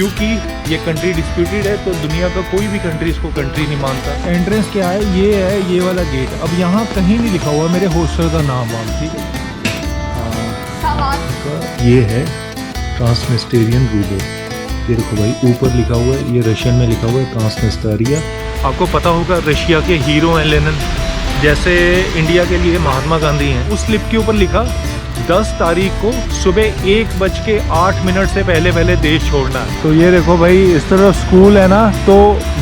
क्योंकि ये country disputed है तो दुनिया का कोई भी कंट्री इसको कंट्री नहीं मानता। एंट्रेंस क्या है, ये वाला गेट। अब यहाँ कहीं नहीं लिखा हुआ मेरे हॉस्टल का नाम वाम, ठीक है। ये है ट्रांसनिस्टेरियन रूबो। ये देखो भाई ऊपर लिखा हुआ है, ये रशियन में लिखा हुआ है ट्रांसनिस्टेरिया। आपको पता होगा रशिया के हीरो हैं लेनिन, जैसे इंडिया के लिए महात्मा गांधी हैं। उस स्लिप के ऊपर लिखा 10 तारीख को सुबह 1:08 से पहले देश छोड़ना है। तो ये देखो भाई इस तरफ स्कूल है ना, तो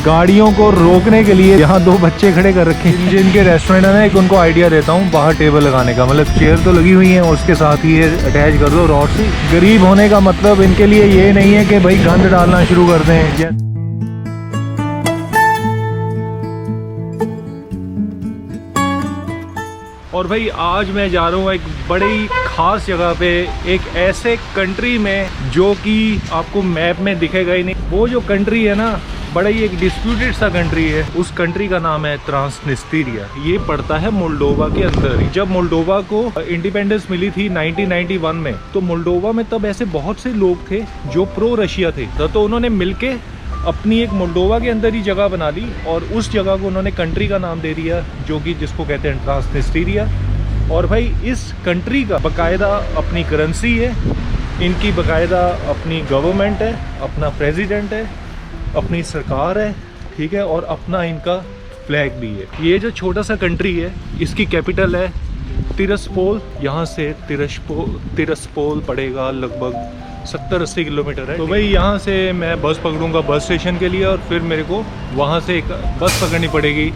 गाड़ियों को रोकने के लिए यहाँ 2 बच्चे खड़े कर रखे हैं। जिनके रेस्टोरेंट है ना, एक उनको आइडिया देता हूँ बाहर टेबल लगाने का। मतलब चेयर तो लगी हुई है और उसके साथ ही ये अटैच कर दो रॉड से। गरीब होने का मतलब इनके लिए ये नहीं है कि भाई गंद डालना शुरू कर दें। और भाई आज मैं जा रहा हूँ एक बड़ी खास जगह पे, एक ऐसे कंट्री में जो कि आपको मैप में दिखेगा ही नहीं। वो जो कंट्री है ना, बड़ा ही एक डिस्प्यूटेड सा कंट्री है। उस कंट्री का नाम है ट्रांसनिस्टेरिया। ये पड़ता है मोल्डोवा के अंदर। जब मोल्डोवा को इंडिपेंडेंस मिली थी 1991 में, तो मोल्डोवा में तब ऐसे बहुत से लोग थे जो प्रो रशिया थे। तो उन्होंने मिलके अपनी एक मोल्डोवा के अंदर ही जगह बना ली और उस जगह को उन्होंने कंट्री का नाम दे दिया, जो कि जिसको कहते हैं ट्रांसनिस्टेरिया। और भाई इस कंट्री का बाकायदा अपनी करेंसी है, इनकी बाकायदा अपनी गवर्नमेंट है, अपना प्रेसिडेंट है, अपनी सरकार है, ठीक है, और अपना इनका फ्लैग भी है। ये जो छोटा सा कंट्री है, इसकी कैपिटल है तिरस्पोल। यहाँ से तिरस्पोल पड़ेगा लगभग 70-80 किलोमीटर है। तो भाई यहाँ से मैं बस पकड़ूंगा बस स्टेशन के लिए, और फिर मेरे को वहाँ से एक बस पकड़नी पड़ेगी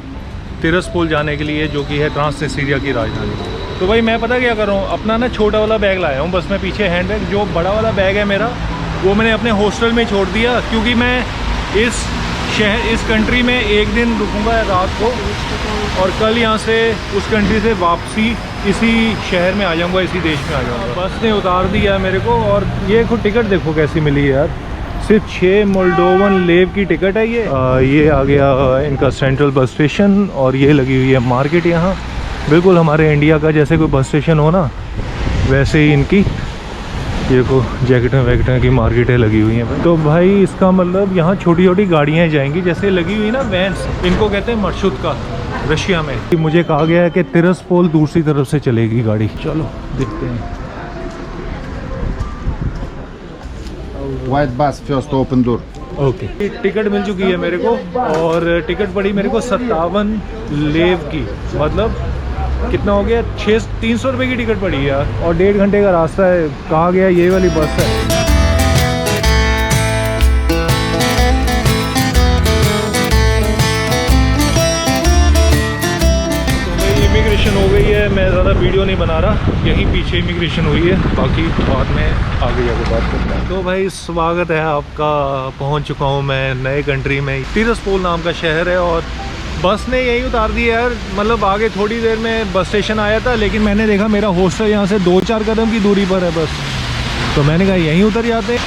तिरस्पोल जाने के लिए, जो कि है ट्रांसनिस्टेरिया की राजधानी। तो भाई मैं पता क्या कर रहा हूँ, अपना ना छोटा वाला बैग लाया हूँ बस में पीछे, हैंड बैग। जो बड़ा वाला बैग है मेरा, वो मैंने अपने हॉस्टल में छोड़ दिया, क्योंकि मैं इस कंट्री में एक दिन रुकूंगा रात को, और कल यहाँ से उस कंट्री से वापसी इसी शहर में आ जाऊँगा, इसी देश में आ जाऊँगा। बस ने उतार दिया मेरे को, और ये खुद टिकट देखो कैसी मिली है यार, सिर्फ 6 मोल्डोवन लेव की टिकट है ये आ गया इनका सेंट्रल बस स्टेशन, और ये लगी हुई है मार्केट यहाँ। बिल्कुल हमारे इंडिया का जैसे कोई बस स्टेशन हो ना, वैसे ही इनकी देखो जैकेटें की मार्केटें लगी हुई हैं। तो भाई इसका मतलब यहाँ छोटी छोटी गाड़ियाँ जाएंगी, जैसे लगी हुई ना वैन्स, इनको कहते हैं मार्शरुत्का रशिया में। मुझे कहा गया है कि तिरस्पोल दूसरी तरफ से चलेगी गाड़ी। चलो देखते हैं। White bus first open door. Okay, ticket मिल चुकी है मेरे को, और टिकट पड़ी मेरे को 57 लेव की। मतलब कितना हो गया, 300 रुपये की टिकट पड़ी है, और 1.5 घंटे का रास्ता है। कहा गया ये वाली बस है। इमिग्रेशन हो गई है, मैं ज़्यादा वीडियो नहीं बना रहा, यहीं पीछे इमिग्रेशन हुई है, बाकी बाद में आगे जाकर बात करता हूँ। तो भाई स्वागत है आपका, पहुँच चुका हूँ मैं नए कंट्री में। तिरस्पोल नाम का शहर है, और बस ने यही उतार दिया यार। मतलब आगे थोड़ी देर में बस स्टेशन आया था, लेकिन मैंने देखा मेरा हॉस्टल यहाँ से 2-4 कदम की दूरी पर है बस, तो मैंने कहा यहीं उतर जाते।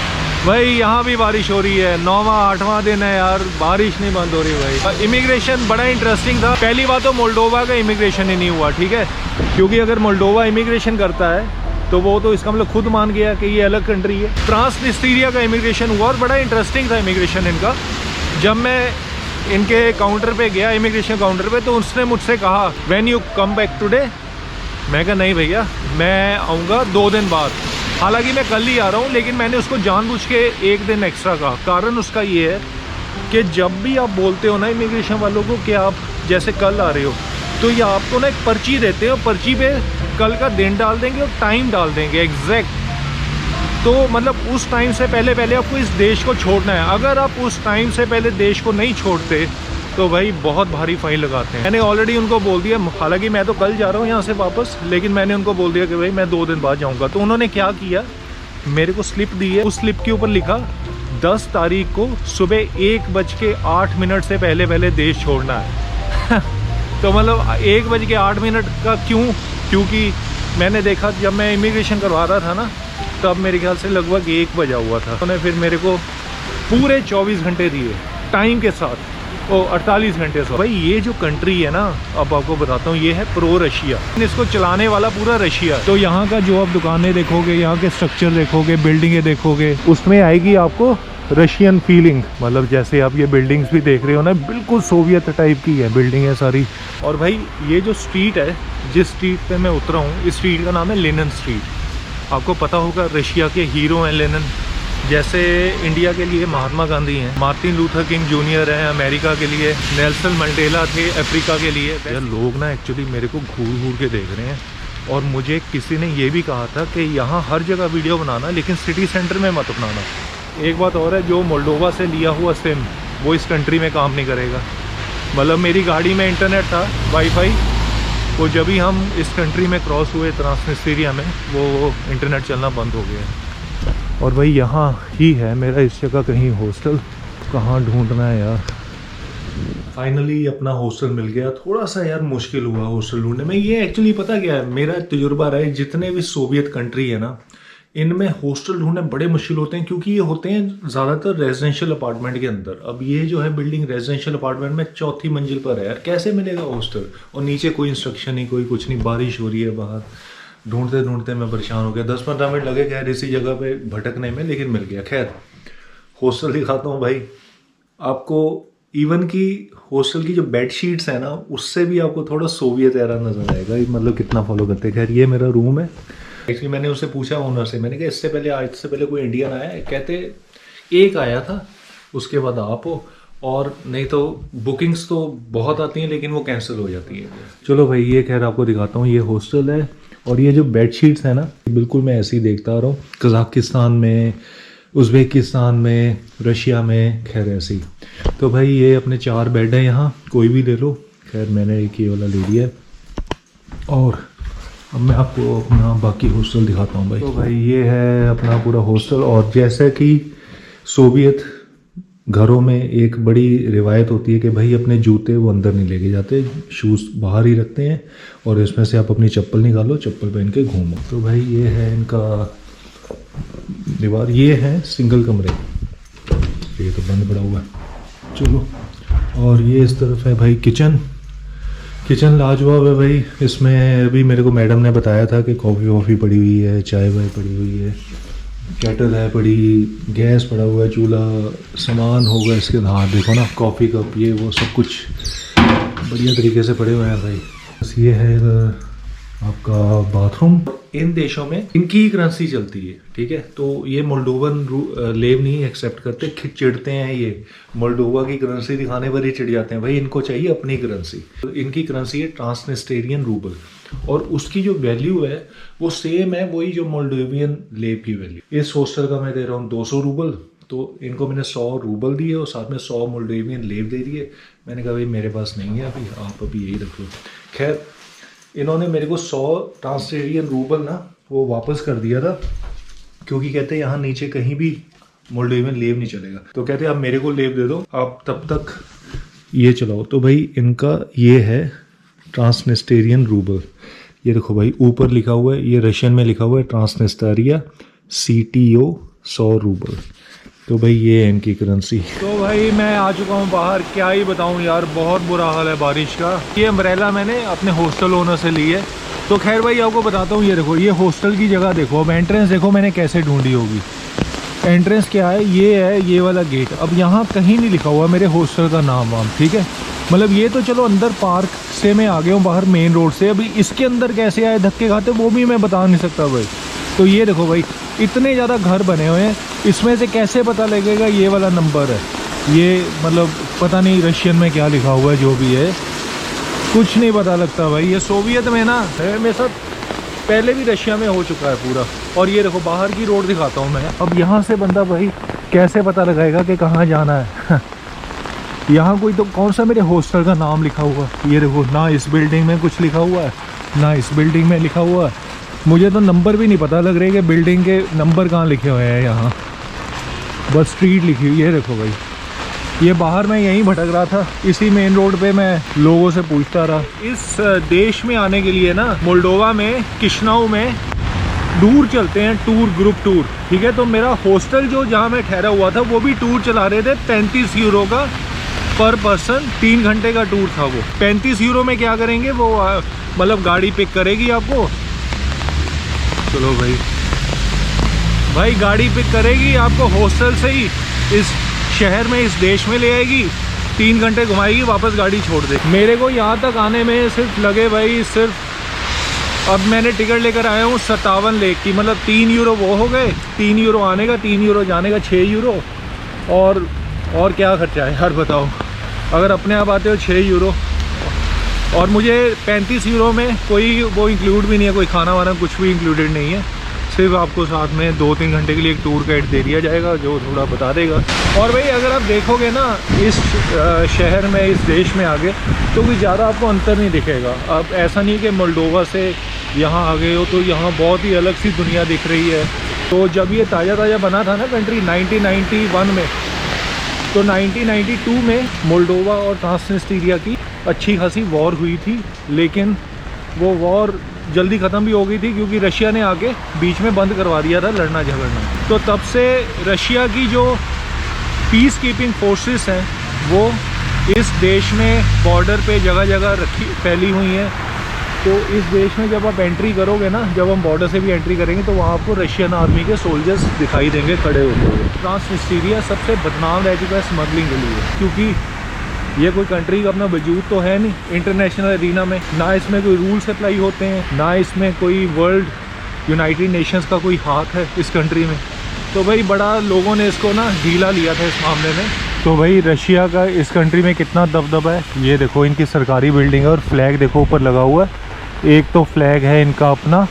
भाई यहाँ भी बारिश हो रही है, 9वां-8वां दिन है यार, बारिश नहीं बंद हो रही भाई। इमिग्रेशन बड़ा इंटरेस्टिंग था। पहली बात तो मोल्डोवा का इमिग्रेशन ही नहीं हुआ, ठीक है, क्योंकि अगर मोल्डोवा इमिग्रेशन करता है तो वो तो इसका मतलब खुद मान गया कि ये अलग कंट्री है। ट्रांसनिस्टेरिया का इमिग्रेशन हुआ, और बड़ा इंटरेस्टिंग था इमिग्रेशन इनका। जब मैं इनके काउंटर पे गया, इमिग्रेशन काउंटर पे, तो उसने मुझसे कहा when you come back today. मैं कहा नहीं भैया, मैं आऊँगा 2 दिन बाद। हालांकि मैं कल ही आ रहा हूँ, लेकिन मैंने उसको जानबूझ के 1 दिन एक्स्ट्रा कहा। कारण उसका ये है कि जब भी आप बोलते हो ना इमिग्रेशन वालों को कि आप जैसे कल आ रहे हो, तो ये आपको ना एक पर्ची देते हो, पर्ची पे कल का दिन डाल देंगे और टाइम डाल देंगे एग्जैक्ट। तो मतलब उस टाइम से पहले आपको इस देश को छोड़ना है। अगर आप उस टाइम से पहले देश को नहीं छोड़ते तो भाई बहुत भारी फाइन लगाते हैं। मैंने ऑलरेडी उनको बोल दिया, हालांकि मैं तो कल जा रहा हूँ यहाँ से वापस, लेकिन मैंने उनको बोल दिया कि भाई मैं 2 दिन बाद जाऊँगा। तो उन्होंने क्या किया, मेरे को स्लिप दी है, उस स्लिप के ऊपर लिखा 10 तारीख को सुबह 1:08 से पहले देश छोड़ना है। तो मतलब 1:08 का क्यों? क्योंकि मैंने देखा जब मैं इमिग्रेशन करवा रहा था ना, तब मेरे ख्याल से लगभग 1 बजा हुआ था। उन्होंने फिर मेरे को पूरे 24 घंटे दिए टाइम के साथ, 48 घंटे से। भाई ये जो कंट्री है ना, अब आपको बताता हूँ, ये है प्रो रशिया। इसको चलाने वाला पूरा रशिया। तो यहाँ का जो आप दुकानें देखोगे, यहाँ के स्ट्रक्चर देखोगे, बिल्डिंगें देखोगे, उसमें आएगी आपको रशियन फीलिंग, मतलब जैसे आप ये बिल्डिंग्स भी देख रहे हो ना, बिल्कुल सोवियत टाइप की है बिल्डिंग है सारी। और भाई ये जो स्ट्रीट है, जिस स्ट्रीट पे मैं उतरा हूँ, इस स्ट्रीट का नाम है लेनिन स्ट्रीट। आपको पता होगा रशिया के हीरो हैं लेनिन, जैसे इंडिया के लिए महात्मा गांधी हैं, मार्टिन लूथर किंग जूनियर हैं अमेरिका के लिए, नेल्सन मंडेला थे अफ्रीका के लिए। यार लोग ना एक्चुअली मेरे को घूर घूर के देख रहे हैं, और मुझे किसी ने ये भी कहा था कि यहाँ हर जगह वीडियो बनाना, लेकिन सिटी सेंटर में मत बनाना। एक बात और है, जो मोल्डोवा से लिया हुआ सिम वो इस कंट्री में काम नहीं करेगा। मतलब मेरी गाड़ी में इंटरनेट था, वाईफाई, वो जब भी हम इस कंट्री में क्रॉस हुए ट्रांसनिस्ट्रिया में, वो इंटरनेट चलना बंद हो गया। और भाई यहाँ ही है मेरा इस जगह कहीं हॉस्टल, कहाँ ढूंढना है यार। फाइनली अपना हॉस्टल मिल गया। थोड़ा सा यार मुश्किल हुआ हॉस्टल ढूंढने में। ये एक्चुअली पता क्या है, मेरा तजुर्बा रहा है, जितने भी सोवियत कंट्री है ना, इनमें हॉस्टल ढूंढने बड़े मुश्किल होते हैं, क्योंकि ये होते हैं ज़्यादातर रेजिडेंशियल अपार्टमेंट के अंदर। अब ये जो है बिल्डिंग रेजिडेंशियल अपार्टमेंट में 4थी मंजिल पर है यार, कैसे मिलेगा हॉस्टल? और नीचे कोई इंस्ट्रक्शन नहीं, कोई कुछ नहीं, बारिश हो रही है बाहर। ढूंढते ढूंढते मैं परेशान हो गया, 10-15 मिनट लगे खैर इसी जगह पे भटकने में, लेकिन मिल गया। खैर हॉस्टल दिखाता हूँ भाई आपको। इवन की हॉस्टल की जो बेड शीट्स है ना, उससे भी आपको थोड़ा सोवियत एरा नजर आएगा, मतलब कितना फॉलो करते हैं। खैर ये मेरा रूम है। एक्चुअली मैंने उससे पूछा ओनर से, मैंने कहा इससे पहले आज से पहले कोई इंडियन आया है? कहते एक आया था, उसके बाद आप हो, और नहीं तो बुकिंग्स तो बहुत आती हैं लेकिन वो कैंसिल हो जाती है। चलो भाई ये खैर आपको दिखाता हूँ, ये हॉस्टल है। और ये जो बेड शीट्स है ना, बिल्कुल मैं ऐसे ही देखता आ रहा हूँ, कजाकिस्तान में, उज़्बेकिस्तान में, रशिया में, खैर ऐसे ही। तो भाई ये अपने 4 बेड हैं यहाँ, कोई भी ले लो। खैर मैंने एक ये वाला ले लिया है। और अब मैं आपको अपना बाकी हॉस्टल दिखाता हूँ भाई। तो भाई ये है अपना पूरा हॉस्टल। और जैसे कि सोवियत घरों में एक बड़ी रिवायत होती है कि भाई अपने जूते वो अंदर नहीं लेके जाते, शूज़ बाहर ही रखते हैं, और इसमें से आप अपनी चप्पल निकालो, चप्पल पहन के घूमो। तो भाई ये है इनका दीवार, ये है सिंगल कमरे, ये तो बंद पड़ा हुआ है। चलो, और ये इस तरफ है भाई किचन। किचन लाजवाब है भाई। इसमें अभी मेरे को मैडम ने बताया था कि कॉफ़ी वॉफ़ी पड़ी हुई है, चाय वाय पड़ी हुई है, केटल है पड़ी, गैस पड़ा हुआ है, चूल्हा, सामान होगा इसके। हाँ देखो ना, कॉफ़ी कप, ये वो सब कुछ बढ़िया तरीके से पड़े हुए हैं भाई। बस ये है आपका बाथरूम। इन देशों में इनकी ही करेंसी चलती है, ठीक है। तो ये मोल्डोवन लेव नहीं एक्सेप्ट करते, चिढ़ते हैं ये, मोल्डोवा की करेंसी दिखाने पर ही चिढ़ जाते हैं। भाई इनको चाहिए अपनी करेंसी। तो इनकी करेंसी है ट्रांसनिस्टेरियन रूबल, और उसकी जो वैल्यू है वो सेम है वही जो मोल्डोवियन लेव की वैल्यू। इस हॉस्टल का मैं दे रहा हूँ 200 रूबल, तो इनको मैंने 100 रूबल दिए और साथ में 100 मोल्डोवियन लेव दे दिए। मैंने कहा भाई मेरे पास नहीं है अभी, आप अभी यही रख लो। खैर इन्होंने मेरे को 100 ट्रांसनिस्टेरियन रूबल ना वो वापस कर दिया था, क्योंकि कहते यहाँ नीचे कहीं भी मोल्डोवियन लेव नहीं चलेगा। तो कहते आप मेरे को लेव दे दो, आप तब तक ये चलाओ। तो भाई इनका ये है ट्रांसनिस्टेरियन रूबल। ये देखो भाई ऊपर लिखा हुआ है, ये रशियन में लिखा हुआ है ट्रांसनिस्टेरिया CTO 100 रूबल। तो भाई ये है इनकी करेंसी। तो भाई मैं आ चुका हूँ बाहर, क्या ही बताऊँ यार, बहुत बुरा हाल है बारिश का। ये अम्ब्रेला मैंने अपने हॉस्टल ओनर से ली है। तो खैर भाई आपको बताता हूँ, ये देखो ये हॉस्टल की जगह देखो। अब एंट्रेंस देखो मैंने कैसे ढूंढी होगी। एंट्रेंस क्या है, ये है ये वाला गेट। अब यहाँ कहीं नहीं लिखा हुआ मेरे हॉस्टल का नाम वाम, ठीक है। मतलब ये तो चलो अंदर पार्क से मैं आ गया हूँ बाहर मेन रोड से, अभी इसके अंदर कैसे आए धक्के खाते वो भी मैं बता नहीं सकता भाई। तो ये देखो भाई इतने ज़्यादा घर बने हुए हैं, इसमें से कैसे पता लगेगा ये वाला नंबर है? ये मतलब पता नहीं रशियन में क्या लिखा हुआ है, जो भी है कुछ नहीं पता लगता भाई। ये सोवियत में ना है, मेरे साथ पहले भी रशिया में हो चुका है पूरा। और ये देखो बाहर की रोड दिखाता हूँ मैं। अब यहाँ से बंदा भाई कैसे पता लगाएगा कि कहाँ जाना है? यहाँ कोई तो कौन सा मेरे हॉस्टल का नाम लिखा हुआ, ये देखो ना इस बिल्डिंग में कुछ लिखा हुआ है, ना इस बिल्डिंग में लिखा हुआ है। मुझे तो नंबर भी नहीं पता लग रहे कि बिल्डिंग के नंबर कहाँ लिखे हुए हैं यहाँ, बस स्ट्रीट लिखी हुई है। देखो भाई ये बाहर मैं यहीं भटक रहा था, इसी मेन रोड पे मैं लोगों से पूछता रहा। इस देश में आने के लिए ना मोल्डोवा में किश्नाउ में टूर चलते हैं, टूर ग्रुप टूर, ठीक है। तो मेरा हॉस्टल जो जहाँ मैं ठहरा हुआ था वो भी टूर चला रहे थे, 35 यूरो का पर पर्सन, 3 घंटे का टूर था वो। 35 यूरो में क्या करेंगे वो, मतलब गाड़ी पिक करेगी आपको। चलो भाई गाड़ी पिक करेगी आपको हॉस्टल से ही इस शहर में, इस देश में ले आएगी, 3 घंटे घुमाएगी, वापस गाड़ी छोड़ दे। मेरे को यहाँ तक आने में सिर्फ लगे भाई, सिर्फ अब मैंने टिकट लेकर आया हूँ 57 लेक की, मतलब 3 यूरो वो हो गए, 3 यूरो आने का, 3 यूरो जाने का, 6 यूरो। और क्या खर्चा है यार बताओ, अगर अपने आप आते हो 6 यूरो, और मुझे 35 यूरो में कोई वो इंक्लूड भी नहीं है, कोई खाना वाना कुछ भी इंक्लूडेड नहीं है, सिर्फ आपको साथ में 2-3 घंटे के लिए एक टूर गाइड दे दिया जाएगा जो थोड़ा बता देगा। और भाई अगर आप देखोगे ना इस शहर में, इस देश में आगे, तो कोई ज़्यादा आपको अंतर नहीं दिखेगा। अब ऐसा नहीं कि मोल्डोवा से यहाँ आ गए हो तो यहाँ बहुत ही अलग सी दुनिया दिख रही है। तो जब ये ताज़ा बना था ना कंट्री 1991 में, तो 1992 में मोल्डोवा और ट्रांसनिस्ट्रिया की अच्छी खासी वॉर हुई थी, लेकिन वो वॉर जल्दी ख़त्म भी हो गई थी क्योंकि रशिया ने आके बीच में बंद करवा दिया था लड़ना झगड़ना। तो तब से रशिया की जो पीस कीपिंग फोर्सेस हैं वो इस देश में बॉर्डर पे जगह जगह फैली हुई हैं। तो इस देश में जब आप एंट्री करोगे ना, जब हम बॉर्डर से भी एंट्री करेंगे तो वहाँ आपको रशियन आर्मी के सोल्जर्स दिखाई देंगे खड़े होते हुए। ट्रांसनिस्ट्रिया सबसे बदनाम रह चुका है स्मगलिंग के लिए, क्योंकि ये कोई कंट्री का अपना वजूद तो है नहीं इंटरनेशनल एरिना में, ना इसमें कोई रूल्स अप्लाई होते हैं, ना इसमें कोई वर्ल्ड यूनाइटेड नेशंस का कोई हाथ है इस कंट्री में। तो भाई बड़ा लोगों ने इसको ना ढीला लिया था इस मामले में। तो भाई रशिया का इस कंट्री में कितना दबदबा है, ये देखो इनकी सरकारी बिल्डिंग है और फ्लैग देखो ऊपर लगा हुआ है। एक तो फ्लैग है इनका अपना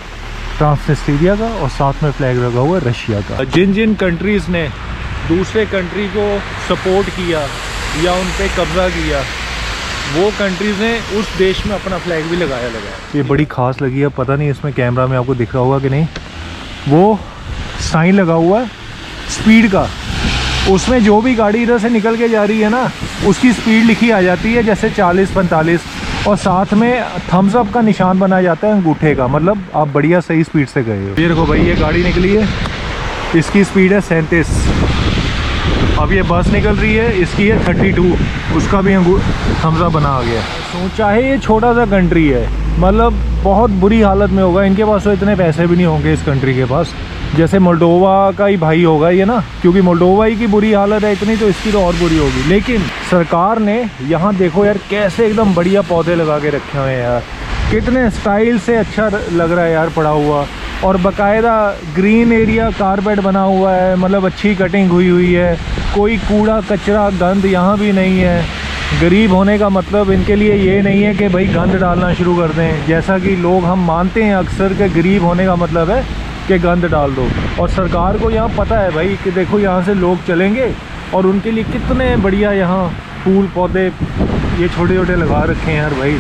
ट्रांसनिस्ट्रिया का और साथ में फ्लैग लगा हुआ है रशिया का। जिन जिन कंट्रीज़ ने दूसरे कंट्री को सपोर्ट किया या उन पे कब्जा किया, वो कंट्रीज़ ने उस देश में अपना फ्लैग भी लगाया। ये बड़ी खास लगी है, पता नहीं इसमें कैमरा में आपको दिख रहा होगा कि नहीं, वो साइन लगा हुआ है स्पीड का, उसमें जो भी गाड़ी इधर से निकल के जा रही है ना उसकी स्पीड लिखी आ जाती है, जैसे 40-45, और साथ में थम्स अप का निशान बनाया जाता है अंगूठे का, मतलब आप बढ़िया सही स्पीड से गए हो। ये देखो भाई ये गाड़ी निकली है, इसकी स्पीड है 37। अब ये बस निकल रही है, इसकी है 32, उसका भी थम्स अप बना आ गया। तो चाहे ये छोटा सा कंट्री है, मतलब बहुत बुरी हालत में होगा, इनके पास तो इतने पैसे भी नहीं होंगे इस कंट्री के पास, जैसे मोल्डोवा का ही भाई होगा ये ना, क्योंकि मोल्डोवा ही की बुरी हालत है इतनी, तो इसकी तो और बुरी होगी। लेकिन सरकार ने यहाँ देखो यार कैसे एकदम बढ़िया पौधे लगा के रखे हुए हैं यार, कितने स्टाइल से अच्छा लग रहा है यार पड़ा हुआ, और बाकायदा ग्रीन एरिया कारपेट बना हुआ है, मतलब अच्छी कटिंग हुई है, कोई कूड़ा कचरा गंद यहाँ भी नहीं है। गरीब होने का मतलब इनके लिए ये नहीं है कि भाई गंद डालना शुरू कर दें, जैसा कि लोग हम मानते हैं अक्सर कि गरीब होने का मतलब है कि गंद डाल दो। और सरकार को यहाँ पता है भाई कि देखो यहाँ से लोग चलेंगे और उनके लिए कितने बढ़िया यहाँ फूल पौधे ये छोटे छोटे लगा रखे हैं यार भाई।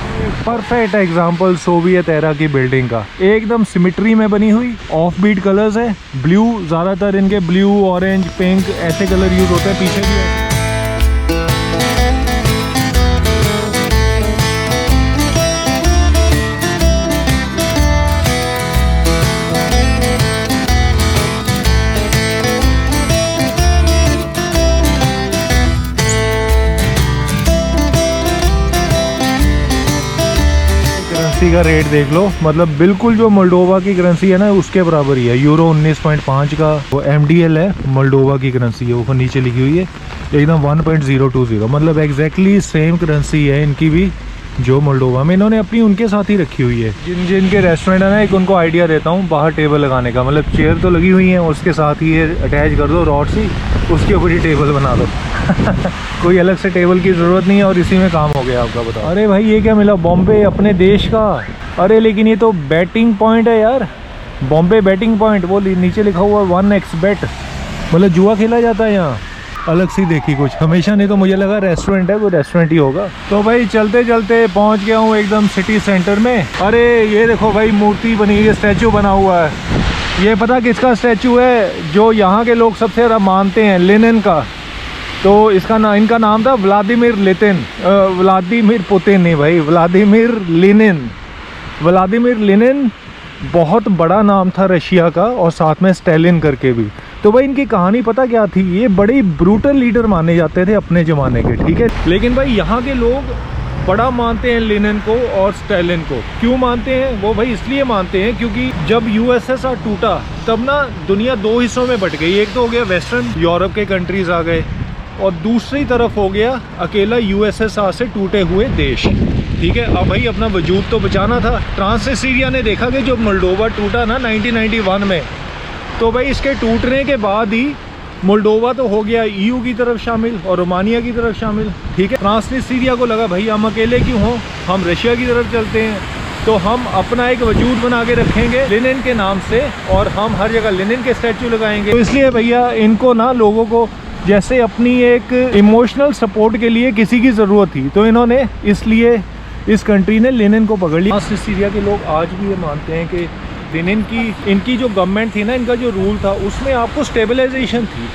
परफेक्ट एग्जांपल सोवियत एरा की बिल्डिंग का, एकदम सिमेट्री में बनी हुई, ऑफ बीट कलर्स है, ब्लू ज़्यादातर इनके, ब्लू ऑरेंज पिंक ऐसे कलर यूज़ होते हैं, पीछे भी है। करेंसी का रेट देख लो, मतलब बिल्कुल जो मोल्डोवा की करेंसी है ना उसके बराबर ही है। यूरो 19.5 का वो MDL है, मोल्डोवा की करेंसी है, वो नीचे लिखी हुई है एकदम 1.020, मतलब एग्जैक्टली सेम करेंसी है इनकी भी जो मोल्डोवा में। इन्होंने अपनी उनके साथ ही रखी हुई है। जिनके रेस्टोरेंट है ना, एक उनको आइडिया देता हूँ बाहर टेबल लगाने का, मतलब चेयर तो लगी हुई है, उसके साथ ही ये अटैच कर दो रॉड सी, उसके ऊपर ही टेबल बना दो कोई अलग से टेबल की ज़रूरत नहीं है और इसी में काम हो गया आपका। बताओ, अरे भाई ये क्या मिला, बॉम्बे अपने देश का। अरे लेकिन ये तो बैटिंग पॉइंट है यार, बॉम्बे बैटिंग पॉइंट, वो नीचे लिखा हुआ 1xbet, मतलब जुआ खेला जाता है यहाँ। अलग सी देखी कुछ, हमेशा नहीं तो मुझे लगा रेस्टोरेंट है, वो रेस्टोरेंट ही होगा। तो भाई चलते चलते पहुंच गया हूँ एकदम सिटी सेंटर में। अरे ये देखो भाई मूर्ति बनी है, स्टैचू बना हुआ है, ये पता किसका स्टैचू है, जो यहाँ के लोग सबसे ज़्यादा मानते हैं, लेनिन का। तो इनका नाम था व्लादिमीर पुतिन नहीं भाई, व्लादिमीर लेनिन। व्लादिमीर लेनिन बहुत बड़ा नाम था रशिया का, और साथ में स्टालिन करके भी। तो भाई इनकी कहानी पता क्या थी, ये बड़े ब्रूटल लीडर माने जाते थे अपने ज़माने के, ठीक है। लेकिन भाई यहाँ के लोग बड़ा मानते हैं लेनिन को और स्टालिन को। क्यों मानते हैं वो भाई? इसलिए मानते हैं क्योंकि जब यूएसएसआर टूटा तब ना दुनिया दो हिस्सों में बट गई। एक तो हो गया वेस्टर्न यूरोप के कंट्रीज आ गए और दूसरी तरफ हो गया अकेला यूएसएसआर से टूटे हुए देश। ठीक है, अब भाई अपना वजूद तो बचाना था। ट्रांसनिस्ट्रिया ने देखा कि जो मोल्डोवा टूटा ना 1991 में, तो भाई इसके टूटने के बाद ही मोल्डोवा तो हो गया ईयू की तरफ शामिल और रोमानिया की तरफ शामिल। ठीक है, ट्रांसनिस्ट्रिया को लगा भाई हम अकेले क्यों हों, हम रशिया की तरफ चलते हैं, तो हम अपना एक वजूद बना के रखेंगे लेनिन के नाम से और हम हर जगह लेनिन के स्टैचू लगाएंगे। तो इसलिए भैया इनको ना लोगों को जैसे अपनी एक इमोशनल सपोर्ट के लिए किसी की ज़रूरत थी, तो इन्होंने इसलिए इस कंट्री ने लेनिन को पकड़ लिया। ट्रांसनिस्ट्रिया के लोग आज भी ये मानते हैं कि लेनिन की इनकी जो गवर्नमेंट थी ना, इनका जो रूल था, उसमें आपको स्टेबलाइजेशन थी,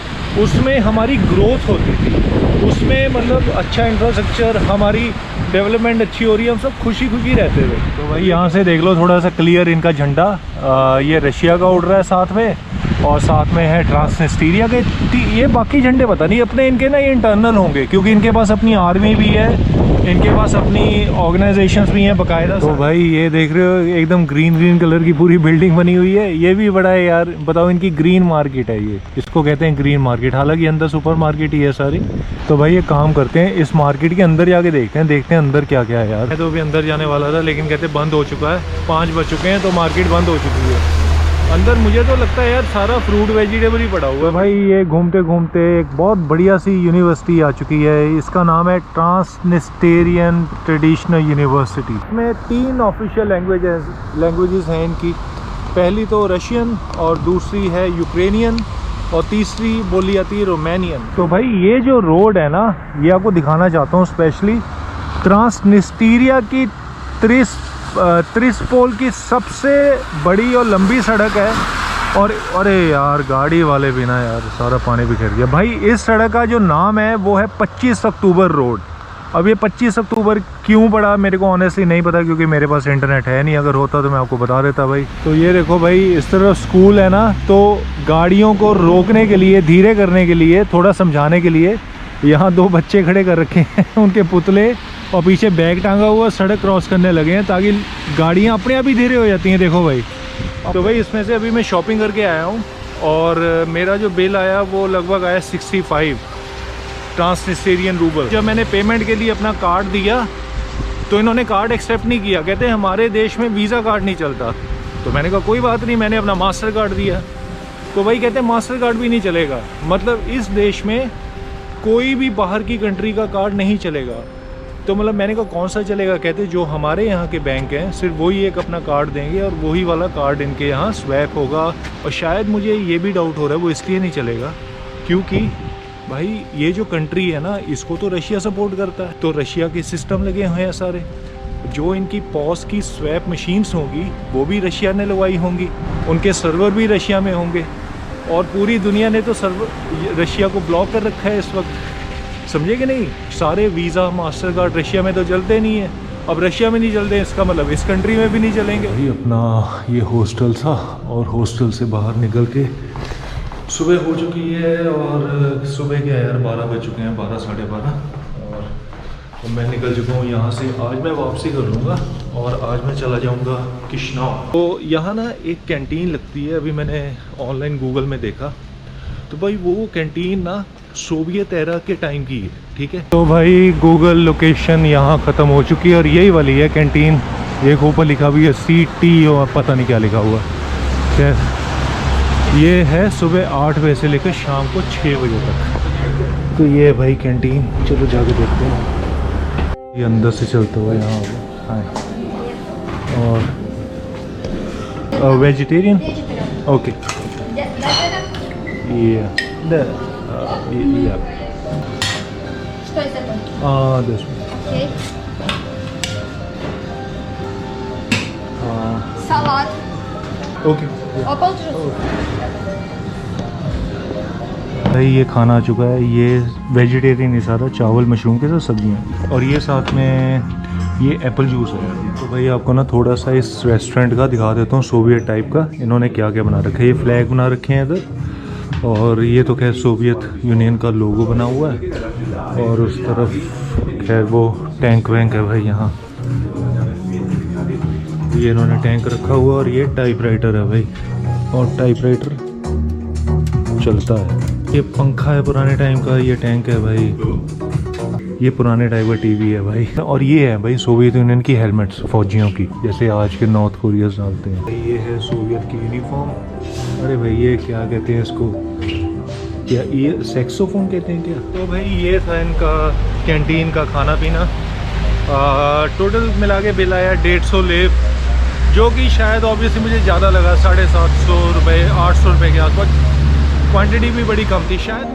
उसमें हमारी ग्रोथ होती थी, उसमें मतलब अच्छा इंफ्रास्ट्रक्चर, हमारी डेवलपमेंट अच्छी हो रही है, हम सब खुशी खुशी रहते थे। तो भाई यहाँ से देख लो थोड़ा सा क्लियर इनका झंडा, ये रशिया का उड़ रहा है साथ में और साथ में है ट्रांसनिस्ट्रिया के। ये बाकी झंडे पता नहीं अपने इनके ना ये इंटरनल होंगे क्योंकि इनके पास अपनी आर्मी भी है, इनके पास अपनी ऑर्गेनाइजेशंस भी हैं बाकायदा। तो भाई ये देख रहे हो एकदम ग्रीन ग्रीन कलर की पूरी बिल्डिंग बनी हुई है, ये भी बड़ा है यार। बताओ, इनकी ग्रीन मार्केट है, ये इसको कहते हैं ग्रीन मार्केट, हालांकि अंदर सुपर मार्केट ही है सारी। तो भाई ये काम करते हैं, इस मार्केट के अंदर जाके देखते हैं अंदर क्या क्या है यार। मैं तो अभी अंदर जाने वाला था लेकिन कहते बंद हो चुका है, 5 बज चुके हैं तो मार्केट बंद हो चुकी है। अंदर मुझे तो लगता है यार सारा फ्रूट वेजिटेबल ही पड़ा हुआ है। भाई ये घूमते घूमते एक बहुत बढ़िया सी यूनिवर्सिटी आ चुकी है, इसका नाम है ट्रांसनिस्टेरियन ट्रेडिशनल यूनिवर्सिटी। इसमें 3 ऑफिशियल लैंग्वेजेस हैं इनकी। पहली तो रशियन और दूसरी है यूक्रेनियन और तीसरी बोली जाती है रोमानियन। तो भाई ये जो रोड है ना, ये आपको दिखाना चाहता हूँ स्पेशली। ट्रांसनिस्टेरिया की त्रिस्पोल की सबसे बड़ी और लंबी सड़क है। और अरे यार गाड़ी वाले भी ना यार सारा पानी बिखेर दिया। भाई इस सड़क का जो नाम है वो है 25 अक्टूबर रोड। अब ये 25 अक्टूबर क्यों पड़ा मेरे को ऑनेस्टली नहीं पता क्योंकि मेरे पास इंटरनेट है नहीं, अगर होता तो मैं आपको बता देता भाई। तो ये देखो भाई इस तरफ स्कूल है ना, तो गाड़ियों को रोकने के लिए, धीरे करने के लिए, थोड़ा समझाने के लिए यहाँ 2 बच्चे खड़े कर रखे हैं उनके पुतले, और पीछे बैग टांगा हुआ, सड़क क्रॉस करने लगे हैं ताकि गाड़ियाँ अपने आप ही धीरे हो जाती हैं। देखो भाई, तो भाई इसमें से अभी मैं शॉपिंग करके आया हूँ और मेरा जो बिल आया वो लगभग आया 65 ट्रांसनिस्टेरियन रूबल। जब मैंने पेमेंट के लिए अपना कार्ड दिया तो इन्होंने कार्ड एक्सेप्ट नहीं किया, कहते हैं हमारे देश में वीज़ा कार्ड नहीं चलता। तो मैंने कहा कोई बात नहीं, मैंने अपना मास्टर कार्ड दिया। तो भाई कहते हैं मास्टर कार्ड भी नहीं चलेगा, मतलब इस देश में कोई भी बाहर की कंट्री का कार्ड नहीं चलेगा। तो मतलब मैंने कहा कौन सा चलेगा? कहते जो हमारे यहाँ के बैंक हैं सिर्फ वही एक अपना कार्ड देंगे और वही वाला कार्ड इनके यहाँ स्वैप होगा। और शायद मुझे ये भी डाउट हो रहा है वो इसलिए नहीं चलेगा क्योंकि भाई ये जो कंट्री है ना, इसको तो रशिया सपोर्ट करता है, तो रशिया के सिस्टम लगे हुए हैं सारे। जो इनकी पॉस की स्वैप मशीन्स होंगी वो भी रशिया ने लगवाई होंगी, उनके सर्वर भी रशिया में होंगे और पूरी दुनिया ने तो सर्वर रशिया को ब्लॉक कर रखा है इस वक्त, समझे कि नहीं? सारे वीज़ा मास्टर कार्ड रशिया में तो चलते नहीं है। अब रशिया में नहीं चलते इसका मतलब इस कंट्री में भी नहीं चलेंगे। भाई अपना ये हॉस्टल था और हॉस्टल से बाहर निकल के सुबह हो चुकी है और सुबह क्या यार 12 बज चुके हैं, 12 साढ़े 12, और तो मैं निकल चुका हूँ यहाँ से। आज मैं वापसी कर लूँगा और आज मैं चला जाऊँगा किश्नाव। तो यहाँ ना एक कैंटीन लगती है, अभी मैंने ऑनलाइन गूगल में देखा, तो भाई वो कैंटीन ना सोवियत एरा के टाइम की है। ठीक है, तो भाई गूगल लोकेशन यहाँ ख़त्म हो चुकी है और यही वाली है कैंटीन। ये ऊपर लिखा भी है CT और पता नहीं क्या लिखा हुआ। खैर ये है सुबह 8 बजे से लेकर शाम को 6 बजे तक। तो ये भाई कैंटीन, चलो जाके देखते हैं। ये अंदर से चलता हुआ यहाँ और वेजिटेरियन ओके ये Что это такое? this one. Окей. Салат. ओके Опал джус. भाई ये खाना आ चुका है, ये वेजिटेरियन ही सारा, चावल मशरूम के साथ सब्जियाँ और ये साथ में ये एप्पल जूस है। तो भाई आपको ना थोड़ा सा इस रेस्टोरेंट का दिखा देता हूँ, सोवियत टाइप का। इन्होंने क्या क्या बना रखा है, ये फ्लैग बना रखे हैं इधर, और ये तो खैर सोवियत यूनियन का लोगो बना हुआ है, और उस तरफ शायद वो टैंक वैंक है भाई यहाँ। ये इन्होंने टैंक रखा हुआ और ये टाइपराइटर है भाई, और टाइपराइटर चलता है। ये पंखा है पुराने टाइम का, ये टैंक है भाई, ये पुराने टाइप का टीवी है भाई, और ये है भाई सोवियत यूनियन की हेलमेट्स फौजियों की, जैसे आज के नॉर्थ कोरियाज डालते हैं। ये है सोवियत की यूनिफॉर्म। अरे भाई ये क्या कहते हैं इसको, क्या ये सेक्सोफोन कहते हैं क्या? तो भाई ये था इनका कैंटीन का खाना पीना। टोटल मिला के बिल आया 150 लेव, जो कि शायद ऑब्वियसली मुझे ज़्यादा लगा, 750 रुपये 800 रुपये के आसपास। क्वांटिटी भी बड़ी कम थी शायद।